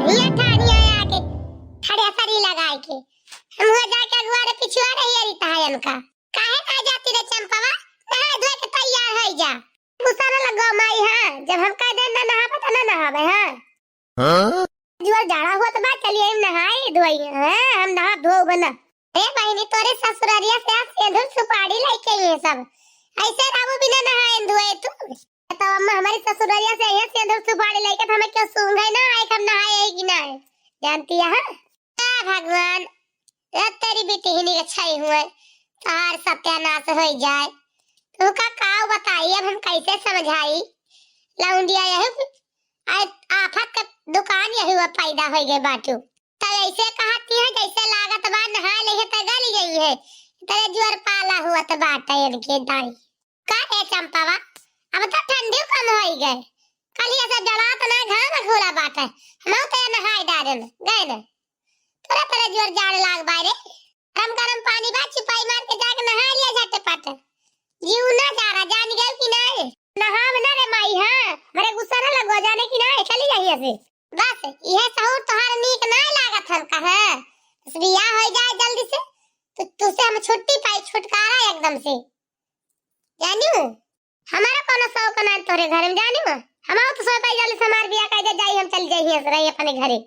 हिया ठानिया आके खड़े सरी लगाए के हम हो जाके अगुआरे पिछुआ रही रिता है इनका काहे का जाती रे चंपावा नहा धोए के तैयार है जा गुस्सा न लगो माई हां जब हम कह दे ना नहा पता ना नहावे हां जुआर जाड़ा हुआ तो बात चलिए हम नहाए धोई हां हम नहा धो बना ए बहनी तोरे ससुरारिया से सिंदूर सुपारी लेके ये सब ऐसे राबू बिना नहाए धोए तू तो अम्मा हमारी ससुरारिया से ये सिंदूर सुपारी लेके हमें क्यों सूंघे ना आए हम नहाए है कि ना जानती है भगवान ये तेरी बेटी ही नहीं अच्छाई हुए तार सत्यानाश हो जाए तू का काव बताइए अब हम कैसे समझाई लौंडिया यही आफत का दुकान यही हुआ पैदा हो गए बाटू तब ऐसे कहती है जैसे लागत बा नहा ले है त गली गई है तेरे जुआर पाला हुआ तो बाटा इनके दाई का है चंपावा अब तो ठंडी कम हो गए कल ये सब जला तो ना घाम घोला बाटा हम तो नहाए डालन गए ना थोड़ा थोड़ा जुआर जाड़ लाग बारे गरम पानी बा चिपाई मार के जाके नहा लिया झटपट जीव ना जा रहा जान गए कि नहीं नहाव ना रे माई हां मेरे गुस्सा ना लगो जाने की नहीं चली जाइए से बस यह सहूर तोहार नीक ना लागत हम कहे बस बियाह हो जाए जल्दी से तो तुसे हम छुट्टी पाई छुटकारा एकदम से जानियो हमारा कोनो शौक ना तोरे घर में जानियो हम तो सो पाई जल्दी से हमार बियाह कर जाई हम चल जाइए रही अपने घरे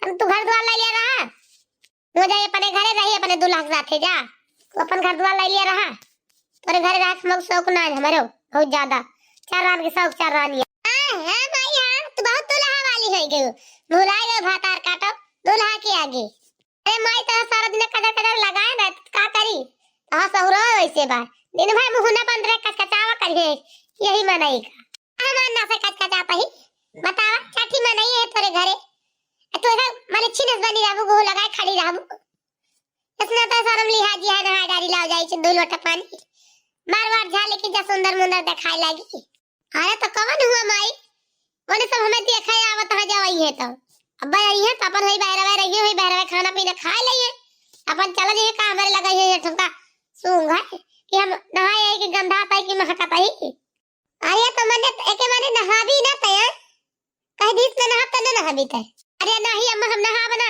हम तू घर द्वार ले लिया रहा हो जाए अपने घरे रही अपने दूल्हा के साथ जा तो अपन घर द्वार ले लिया रहा तोरे घरे रह हम शौक ना हमारे बहुत ज्यादा चार रात के शौक चार रानी हां भाई हां तू बहुत दूल्हा वाली है गयो भुलाए गए भातार काटो दूल्हा के आगे अरे माई तो सारा दिन कदर लगाए ना का करी हां सहुरो वैसे बा दिन भर मुहना बंद रे कचकचावा करिए यही मनाई का हम ना से कचकचा पही बतावा चाची मनाई है तोरे घरे तो है माने छिनस बनी रहबो गो लगाए खड़ी रहबो इसने तो शर्म लिहाजी है नहा डारी लाओ जाई छ 2 लोटा पानी बार झाले की जा सुंदर मुंदर दिखाई लगी अरे तो कवन हुआ माई ओने सब हमें देखा आवत है जाई है तो अब आई है तो अपन होई बाहर रही होई बाहर खाना पीना खा लिए अपन चला जाए का हमारे लगा है ठुका सूंघा कि हम नहाए कि गंधा पाई कि महका पाई अरे तो मने एके माने नहा भी ना तय कह दिस में नहा त ना नहा भी तय अरे नहीं अम्मा हम नहा बना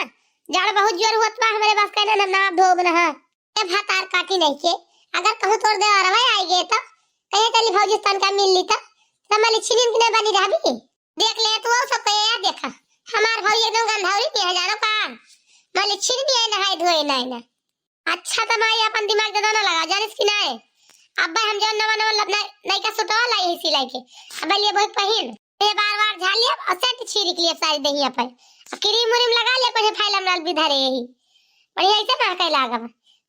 जाड़ बहुत जोर हुआ बा हमारे पास कहना ना धो बना ए भातार काटी नहीं के अगर कहूं तोड़ दे और भाई आई गए तो कहे चली भौजिस्तान का मिल ली तो हमारी छिनिन की बनी रहबी देख ले तू सब कहे यार देखा हमार भाई एकदम गंधावरी के जानो का माली छिनी है नहाए धोए नहीं ना अच्छा तो माई अपन दिमाग दे ना लगा जानिस कि नहीं अब हम जन नवा नवा नहीं का सुटवा लाई है सिलाई के अब लिए बहुत पहिन ये बार झाल लिया और सेट छीरी के लिए सारी दहिया पर क्रीम उरीम लगा ले कोई फाइल नाल भी धरे यही बढ़िया ऐसे ना कह लागा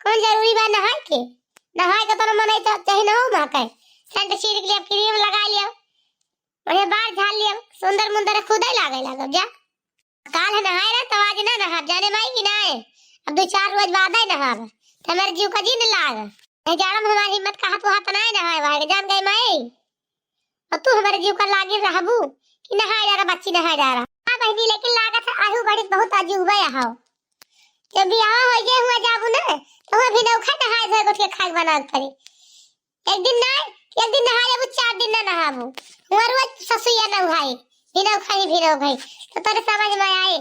कौन जरूरी बा नहाए के तो मन तो चाहे ना हो महके सेंट छीरी के लिए क्रीम लगा लिया और ये बार झाल लिया सुंदर मुंदर खुद ही लागे जा काल है नहाए रे तो आज ना नहा जाने माई की ना अब 2-4 रोज बाद ही नहा तो मेरे जीव का जीन लाग नहीं जाड़ा में हमारी हिम्मत कहा तो हाथ ना नहाए भाई जान गई माई और तू हमारे जीव का लागे रहबू कि नहाए जा रहा बच्ची नहाए जा रहा हां बहनी लेकिन लागत आहू बड़ी बहुत अजूबा यहाँ जब बियाह हो गए हुआ जाबू ना तो हम भी नौखा नहाए धोए के खाए बना पड़ी एक दिन नहा लेबू 4 दिन ना नहाबू हुआ रोज ससुया ना उहाई बिना खाई भी रहो भाई तो तेरे समझ में आए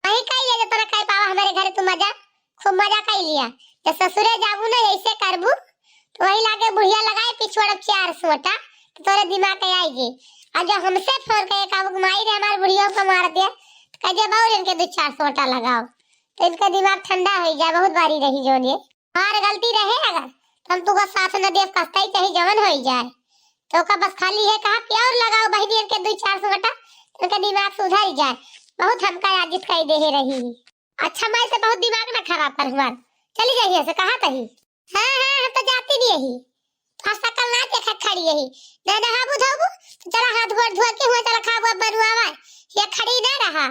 वही कह लिया तोरा कह पावा हमारे घर तू मजा खूब मजा कर लिया तो ससुरे जाबू ना ऐसे करबू तो वही लागे बुढ़िया लगाए पिछवाड़ 4 सोटा तो तोरे दिमाग में आएगी और जो हमसे फोन करे काबू माई रे हमारे बुढ़िया को मार दिया तो कह दे बाऊ इनके 2-4 सोटा लगाओ तो इनका दिमाग ठंडा हो जाए बहुत बारी रही जो ये और गलती रहे अगर तो हम तुका साथ न देव कस्ता ही चाहे जवन हो जाए तो का बस खाली है कहा प्यार लगाओ बहनी के 2-4 सोटा तो उनका दिमाग सुधर जाए बहुत हमका आजित कह दे रही अच्छा मैं से बहुत दिमाग ना खराब कर हुआ चली जाइए से कहा तही हां हम तो जाती नहीं यही फास्ता कल ना देखा खड़ी यही ना नहाबू धोबू तो चला हाथ गोड़ धो के हुआ चला खाबू बनवावा ये खड़ी ना रहा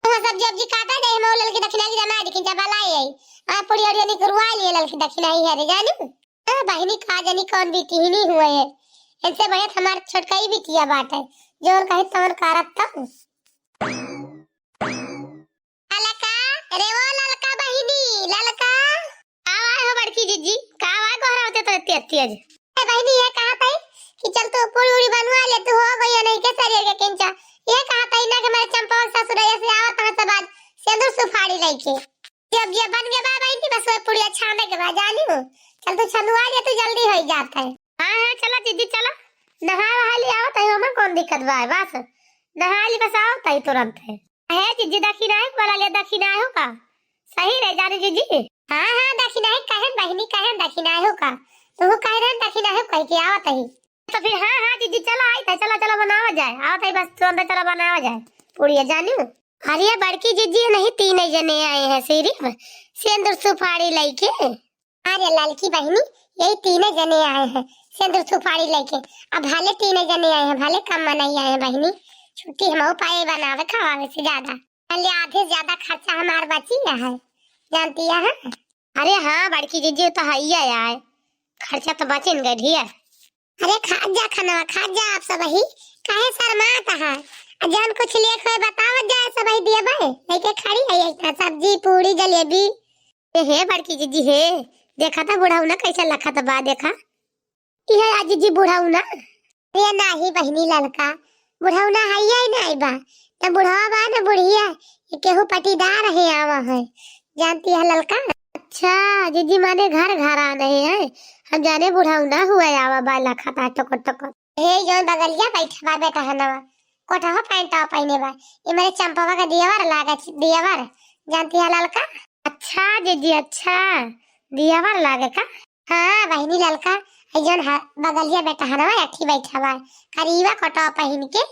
वो सब जब जी काटा दे मोल लल की दक्षिणा की जमा लेकिन जब लाई आई आ पुड़ी और नहीं करवा लिए लल की दक्षिणा ही है रे जानू बहनी का जानी कौन बीती ही नहीं हुए है इनसे बढ़िया हमारे छोटका ही बिटिया बात है जो कहे तमन करत तब ललका रे वो ललका बहिनी ललका आवा हो बड़की जीजी का आवा गोहरा होते तो तेज ए बहिनी ये कहा था कि चल तो पूरी उड़ी बनवा ले तू हो गई नहीं के सरिया के किंचा ये कहा था ना कि मेरे चंपा ससुर सुपारी लेके जब ये बन गया बाबा इनकी बस वो पुड़िया छाने के बाद जानी हो। चल तू छनुआ जा तू जल्दी हो जाता है। हां चला दीदी चला नहा वहा ले आओ तई हमें कौन दिक्कत बा बस नहा ली बस आओ तई तुरंत है जीजी दक्षिणा है वाला ले दक्षिणा हो का सही रह जाने जीजी। हां दक्षिणा है कहन बहिनी कहन दक्षिणा हो का तू कह रहे दक्षिणा है कह के आवत है तो फिर हां जीजी चला आई था चला चला बनावा जाए आओ तई बस तुरंत चला बनावा जाए पुड़िया जानी। अरे बड़की जीजी नहीं तीन जने आए हैं सिर्फ सिंदूर सुपारी लेके। अरे लड़की बहनी यही तीन जने आए हैं सिंदूर सुपारी लेके। अब भले तीन जने आए हैं भले कम नहीं आए हैं बहनी छुट्टी हम पाए बनावे खावे से ज्यादा पहले आधे ज्यादा खर्चा हमार बची है जानती है। अरे हाँ बड़की जीजी तो है ही है खर्चा तो बचिन गए ढिया। अरे खा जा खाना खा जा आप सब ही काहे शर्माता है जान कुछ लेख है बताओ जाए सब ही दिए भाई लेके खड़ी है इतना सब्जी पूरी जलेबी हे बड़की जीजी हे देखा था बुढ़ाऊ ना कैसे लखा था बा देखा ये आज जीजी बुढ़ाऊ ना ये नाही बहनी लड़का बुढ़ाऊ ना है ही नहीं बा ना बुढ़ावा बा ना बुढ़िया ये केहू पटीदार है आवा है जानती है लड़का। अच्छा जीजी माने घर घर आ रहे हैं हम जाने बुढ़ाऊ ना हुआ आवा बा लखा था टको टको हे जो बगलिया बैठा बा बेटा है ना कोठा हो पैंट पहने बा ये मेरे चंपावा का दियावर लागा दियावर जानती है लड़का। अच्छा जीजी अच्छा दियावर लागे का। हाँ बहनी लड़का जन बगलिया बेटा है ना अठी बैठा बा करीबा कोठा पहन के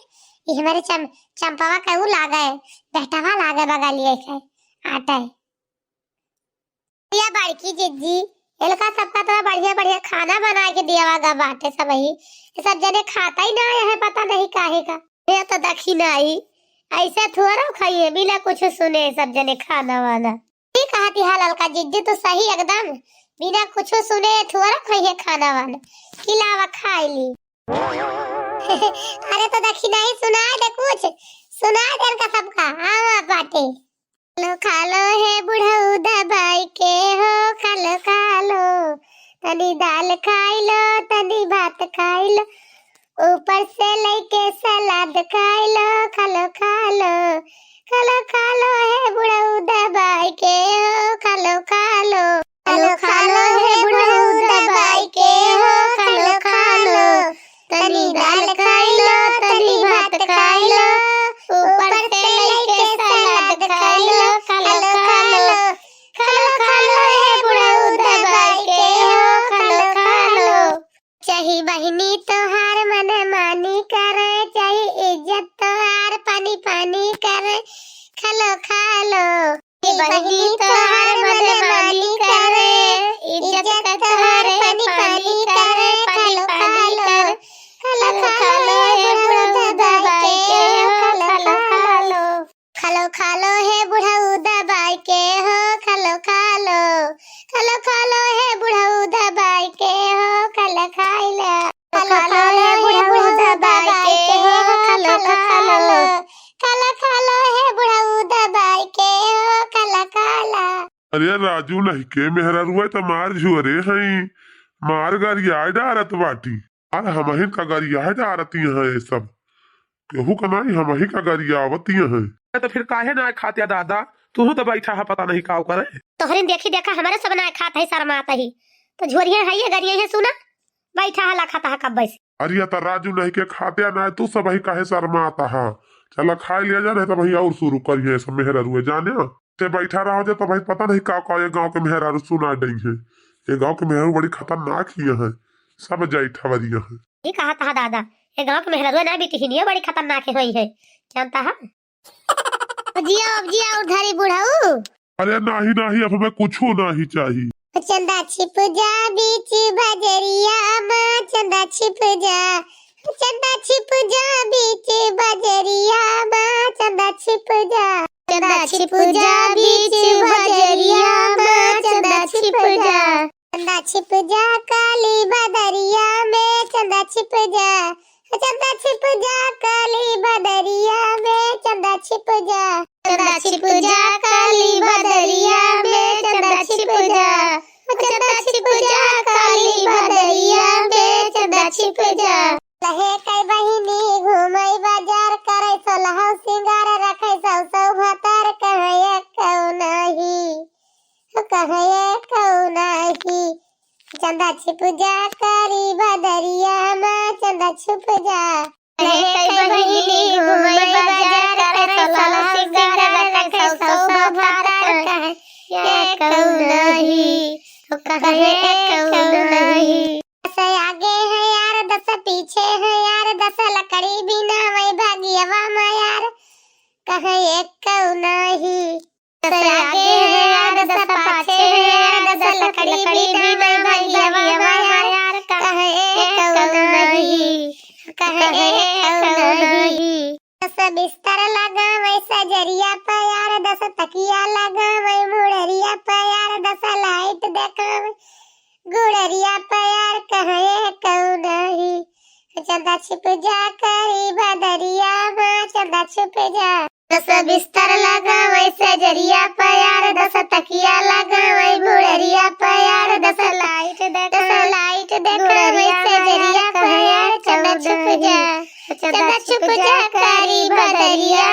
ये हमारे चंपावा का वो लागा है बेटावा लागे बगलिया के आटा है या बड़की जीजी इनका सबका तो बढ़िया बढ़िया खाना बना के दियावा बाटे सब ही सब जने खाता ही ना है पता नहीं काहे का ये तो दक्षिणा आई ऐसे थोड़ा खाइए बिना कुछ सुने सब जने खाना वाना ठीक कहती है लड़का जिद्दी तो सही एकदम बिना कुछ सुने थोड़ा खाइए खाना वाना खिलावा खाई ली। अरे तो दक्षिणा ही सुना दे कुछ सुना दे इनका सबका आवा बाटे लो खा लो है बुढ़ऊ दबाई के हो खा लो तनी दाल खाई लो तनी भात खाई लो ऊपर से लेके सलाद खाई लो खा लो है बुढ़ऊ दबाई के हो खा लो है बुढ़ऊ दबाई के हो खा लो तनी दाल खाई लो तनी भात खाई लो ऊपर से लेके सलाद खाई लो खा लो है बुढ़ऊ दबाई के हो खा लो। चाहे बहनी तोहार मन मानी करे चाहे इज्जत तोहार पानी पानी करे खा लो बहनी तोहार मन मानी करे इज्जत तोहार पानी पानी करे खा लो है बुढ़ऊ दबाई के हो खा लो है बुढ़ऊ दबाई के हो खा लो है बुढ़ऊ दबाई के हो खाई लो है बुढ़ऊ दबाई के हो खा लो है बुढ़ऊ दबाई के हो खा। अरे राजू नहीं के मेहरा रुआ तो मार झुरे हई मार गरिया डारत बाटी और हमहिन का गरिया डारती है ये सब केहू का नहीं हमही का गरिया आवती है तो फिर काहे ना खाते दादा तू तो बैठा है पता नहीं का करे तोहरे देखी देखा हमारे सब ना खाता है शर्माता ही तो झोरिया है ये गरिया है सुना बैठा हला खाता है कब बैसे। अरे तो राजू नहीं के खाते ना तू सब ही काहे शर्माता है चला खा लिया जाने तो भैया और शुरू करिए सब मेहरा रुए जाने ते बैठा रहो जे तो भाई पता नहीं का ये गांव के मेहरा सुना देंगे है ये गांव के मेहरा बड़ी खतरनाक ही है सब जैठा वरिया है ये कहा था दादा ये गांव के मेहरा ना बीती ही बड़ी खतरनाक हुई है जानता है जिया उधारी बुढ़ाऊ। अरे नहीं अब हमें कुछ नहीं चाहिए चंदा छिप जा बीच बजरिया माँ चंदा छिप जा बीच बजरिया माँ चंदा छिप जा बीच बजरिया माँ चंदा छिप जा काली बदरिया में चंदा छिप जा काली बदरिया में चंदा छिप जा काली बदरिया में चंदा छिप जा काली बदरिया में चंदा छिप जा लहे कई बहिनी घूमई बाजार करे सोलह सिंगार रखे सौ भतर कहे कौना चंदा छिप जा करी बदरिया माँ चंदा छुप जा कई बहिनी घूमई बाजार करे सोलह सिंगार रखे सौ भातर कहे ये कहूँ नहीं कहे कहूँ नहीं। 10 आगे है यार 10 पीछे है यार 10 लकड़ी बिना वही भागियवा माँ यार कहे एक कहूँ नहीं। 10 आगे है यार 10 पाछे है यार 10 लकड़ी बिना वही भागियवा माँ यार कहे एक कहूँ नहीं कहे एक कहूँ नहीं। 10 बिस्तर लगा वही सजरिया पे यार 10 तकिया लगा वही मुड़रिया पे यार 10 लाइट देखा गुड़रिया पे यार कहे कहूँ नहीं। चंदा छिप जा करी बदरिया माँ चंदा छुप जा 10 बिस्तर लगा वही सजरिया पे यार 10 तकिया लगा वही मुड़रिया पे यार 10 लाइट देखा वही सजरिया पे यार चंदा छुप जा करी बदरिया